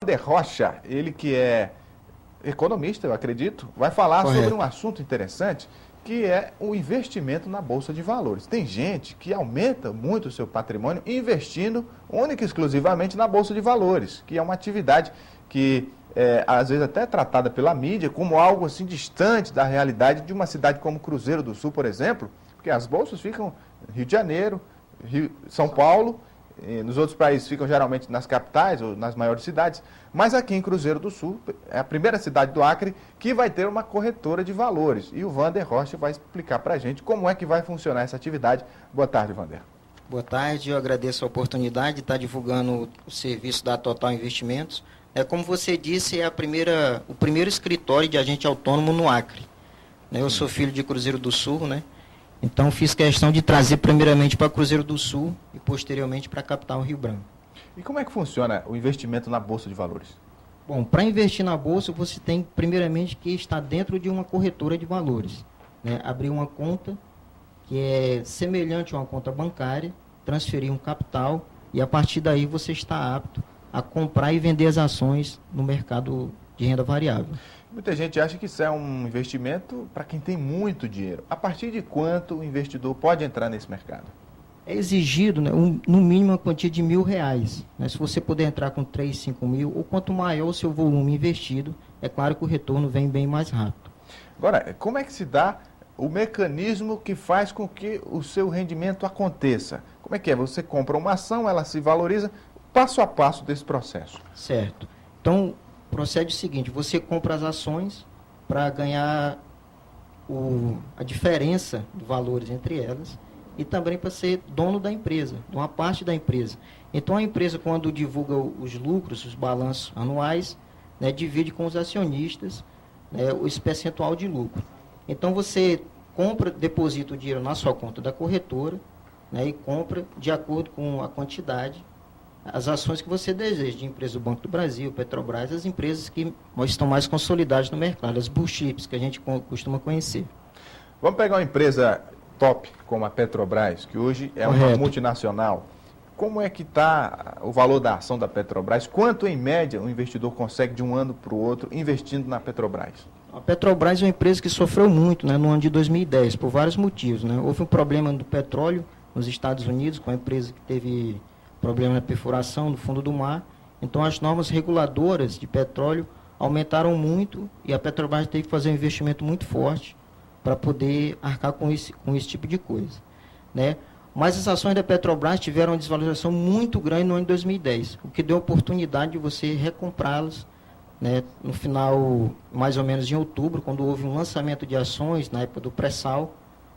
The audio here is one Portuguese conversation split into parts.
Wander Rocha, ele que é economista, eu acredito, vai falar sobre um assunto interessante, que é o investimento na Bolsa de Valores. Tem gente que aumenta muito o seu patrimônio investindo única e exclusivamente na Bolsa de Valores, que é uma atividade que às vezes até tratada pela mídia como algo assim distante da realidade de uma cidade como Cruzeiro do Sul, por exemplo, porque as bolsas ficam no Rio de Janeiro, São Paulo, nos outros países ficam geralmente nas capitais ou nas maiores cidades, mas aqui em Cruzeiro do Sul, é a primeira cidade do Acre que vai ter uma corretora de valores. E o Wander Rocha vai explicar para a gente como é que vai funcionar essa atividade. Boa tarde, Wander. Boa tarde, eu agradeço a oportunidade de estar divulgando o serviço da Total Investimentos. Como você disse, é o primeiro escritório de agente autônomo no Acre. Eu sou filho de Cruzeiro do Sul, então fiz questão de trazer primeiramente para Cruzeiro do Sul e posteriormente para a capital Rio Branco. E como é que funciona o investimento na Bolsa de Valores? Bom, para investir na Bolsa, você tem primeiramente que estar dentro de uma corretora de valores. Abrir uma conta que é semelhante a uma conta bancária, transferir um capital e a partir daí você está apto a comprar e vender as ações no mercado de renda variável. Muita gente acha que isso é um investimento para quem tem muito dinheiro. A partir de quanto o investidor pode entrar nesse mercado? É exigido, no mínimo, uma quantia de R$1.000. Se você puder entrar com 3, 5 mil, ou quanto maior o seu volume investido, é claro que o retorno vem bem mais rápido. Agora, como é que se dá o mecanismo que faz com que o seu rendimento aconteça? Como é que é? Você compra uma ação, ela se valoriza, passo a passo desse processo. Certo. Então, procede o seguinte, você compra as ações para ganhar a diferença de valores entre elas e também para ser dono da empresa, de uma parte da empresa. Então, a empresa, quando divulga os lucros, os balanços anuais, divide com os acionistas esse percentual de lucro. Então, você deposita o dinheiro na sua conta da corretora e compra de acordo com a quantidade as ações que você deseja, de empresas do Banco do Brasil, Petrobras, as empresas que estão mais consolidadas no mercado, as blue chips que a gente costuma conhecer. Vamos pegar uma empresa top como a Petrobras, que hoje é uma multinacional. Como é que está o valor da ação da Petrobras? Quanto, em média, o investidor consegue de um ano para o outro investindo na Petrobras? A Petrobras é uma empresa que sofreu muito no ano de 2010, por vários motivos. Houve um problema do petróleo nos Estados Unidos, com a empresa que teve problema na perfuração do fundo do mar. Então, as normas reguladoras de petróleo aumentaram muito e a Petrobras teve que fazer um investimento muito forte para poder arcar com esse tipo de coisa. Mas as ações da Petrobras tiveram uma desvalorização muito grande no ano de 2010, o que deu a oportunidade de você recomprá-las no final, mais ou menos em outubro, quando houve um lançamento de ações, na época do pré-sal,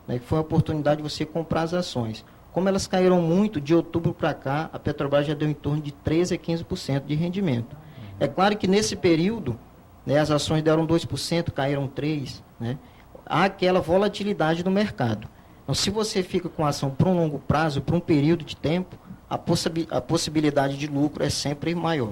que foi a oportunidade de você comprar as ações. Como elas caíram muito, de outubro para cá, a Petrobras já deu em torno de 13% a 15% de rendimento. É claro que nesse período, as ações deram 2%, caíram 3%, há aquela volatilidade no mercado. Então, se você fica com a ação por um longo prazo, por um período de tempo, a possibilidade de lucro é sempre maior.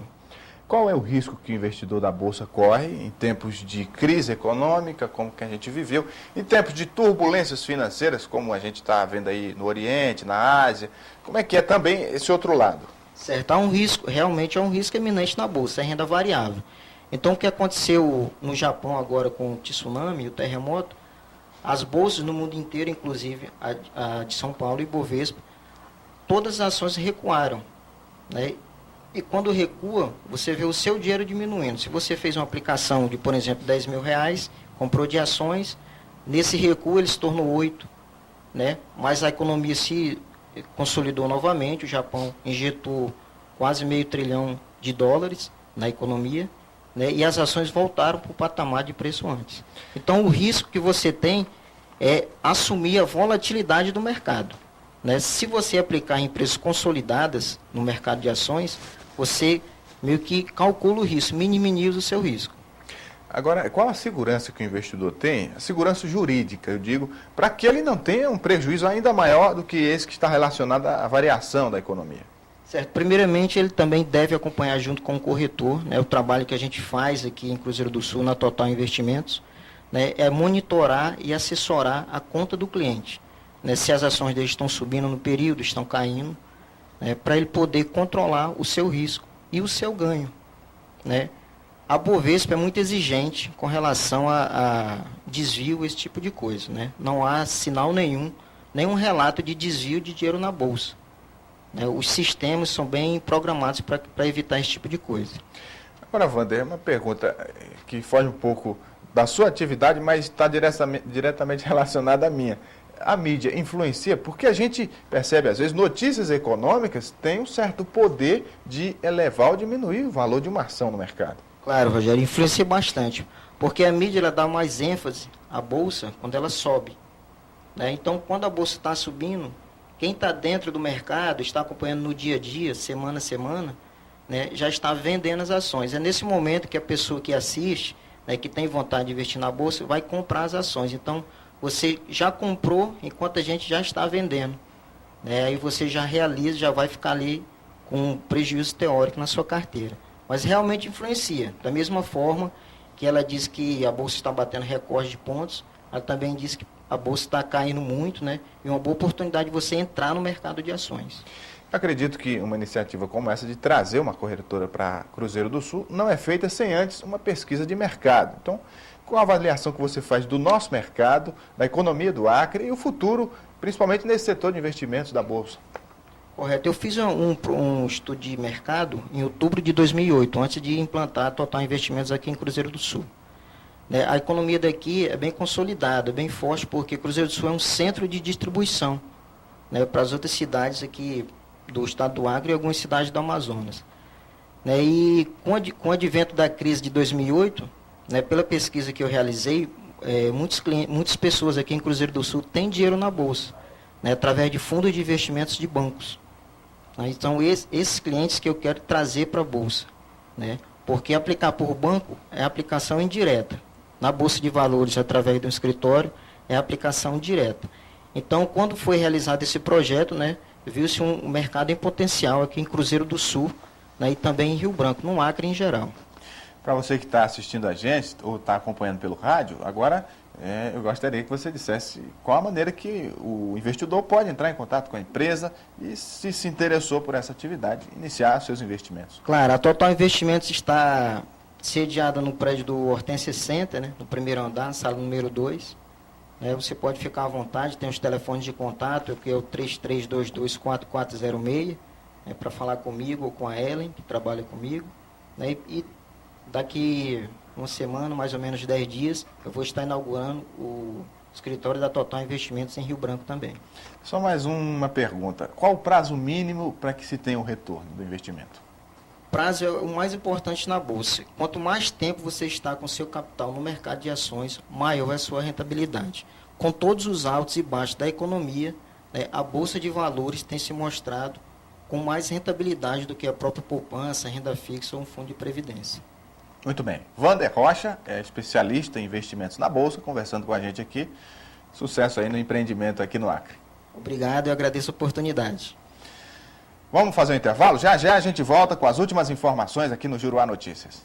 Qual é o risco que o investidor da Bolsa corre em tempos de crise econômica, como que a gente viveu, em tempos de turbulências financeiras, como a gente está vendo aí no Oriente, na Ásia? Como é que é também esse outro lado? Certo, há um risco, realmente é um risco eminente na Bolsa, é renda variável. Então, o que aconteceu no Japão agora com o tsunami, o terremoto, as bolsas no mundo inteiro, inclusive a de São Paulo e Bovespa, todas as ações recuaram, E quando recua, você vê o seu dinheiro diminuindo. Se você fez uma aplicação de, por exemplo, R$10.000, comprou de ações, nesse recuo ele se tornou 8, Mas a economia se consolidou novamente, o Japão injetou quase $500 bilhão na economia, e as ações voltaram para o patamar de preço antes. Então, o risco que você tem é assumir a volatilidade do mercado. Se você aplicar em empresas consolidadas no mercado de ações, você meio que calcula o risco, minimiza o seu risco. Agora, qual a segurança que o investidor tem? A segurança jurídica, eu digo, para que ele não tenha um prejuízo ainda maior do que esse que está relacionado à variação da economia. Certo. Primeiramente, ele também deve acompanhar junto com o corretor, o trabalho que a gente faz aqui em Cruzeiro do Sul, na Total Investimentos, é monitorar e assessorar a conta do cliente. Se as ações dele estão subindo no período, estão caindo, para ele poder controlar o seu risco e o seu ganho. né? A Bovespa é muito exigente com relação a desvio, esse tipo de coisa, né? Não há sinal nenhum relato de desvio de dinheiro na Bolsa, né? Os sistemas são bem programados para evitar esse tipo de coisa. Agora, Wander, uma pergunta que foge um pouco da sua atividade, mas está diretamente relacionada à minha. A mídia influencia, porque a gente percebe, às vezes, notícias econômicas têm um certo poder de elevar ou diminuir o valor de uma ação no mercado. Claro, Rogério, influencia bastante, porque a mídia ela dá mais ênfase à Bolsa quando ela sobe, né? Então, quando a Bolsa está subindo, quem está dentro do mercado, está acompanhando no dia a dia, semana a semana, né, já está vendendo as ações. É nesse momento que a pessoa que assiste, né, que tem vontade de investir na Bolsa, vai comprar as ações. Então, você já comprou enquanto a gente já está vendendo, né? Aí você já realiza, já vai ficar ali com um prejuízo teórico na sua carteira. Mas realmente influencia. Da mesma forma que ela diz que a Bolsa está batendo recorde de pontos, ela também diz que a Bolsa está caindo muito, né? E uma boa oportunidade de você entrar no mercado de ações. Acredito que uma iniciativa como essa de trazer uma corretora para Cruzeiro do Sul não é feita sem antes uma pesquisa de mercado. Então, qual a avaliação que você faz do nosso mercado, da economia do Acre e o futuro, principalmente nesse setor de investimentos da Bolsa? Correto. Eu fiz um estudo de mercado em outubro de 2008, antes de implantar a Total Investimentos aqui em Cruzeiro do Sul. Né, a economia daqui é bem consolidada, bem forte, porque Cruzeiro do Sul é um centro de distribuição, né, para as outras cidades aqui do estado do Acre e algumas cidades do Amazonas. Né, e com o advento da crise de 2008, né, pela pesquisa que eu realizei, muitas pessoas aqui em Cruzeiro do Sul têm dinheiro na Bolsa, né, através de fundos de investimentos de bancos. Né, então, esses clientes que eu quero trazer para a Bolsa, né, porque aplicar por banco é aplicação indireta. Na Bolsa de Valores, através do escritório, é aplicação direta. Então, quando foi realizado esse projeto, né, viu-se um mercado em potencial aqui em Cruzeiro do Sul, né, e também em Rio Branco, no Acre em geral. Para você que está assistindo a gente ou está acompanhando pelo rádio, agora eu gostaria que você dissesse qual a maneira que o investidor pode entrar em contato com a empresa e, se interessou por essa atividade, iniciar seus investimentos. Claro, a Total Investimentos está sediada no prédio do Hortência Center, né, no primeiro andar, sala número 2. Você pode ficar à vontade, tem os telefones de contato, que é o 3322-4406, para falar comigo ou com a Ellen, que trabalha comigo. Né, e daqui uma semana, mais ou menos 10 dias, eu vou estar inaugurando o escritório da Total Investimentos em Rio Branco também. Só mais uma pergunta. Qual o prazo mínimo para que se tenha o retorno do investimento? Prazo é o mais importante na Bolsa. Quanto mais tempo você está com seu capital no mercado de ações, maior é a sua rentabilidade. Com todos os altos e baixos da economia, né, a Bolsa de Valores tem se mostrado com mais rentabilidade do que a própria poupança, renda fixa ou um fundo de previdência. Muito bem. Wander Rocha é especialista em investimentos na Bolsa, conversando com a gente aqui. Sucesso aí no empreendimento aqui no Acre. Obrigado, eu agradeço a oportunidade. Vamos fazer um intervalo? Já já a gente volta com as últimas informações aqui no Juruá Notícias.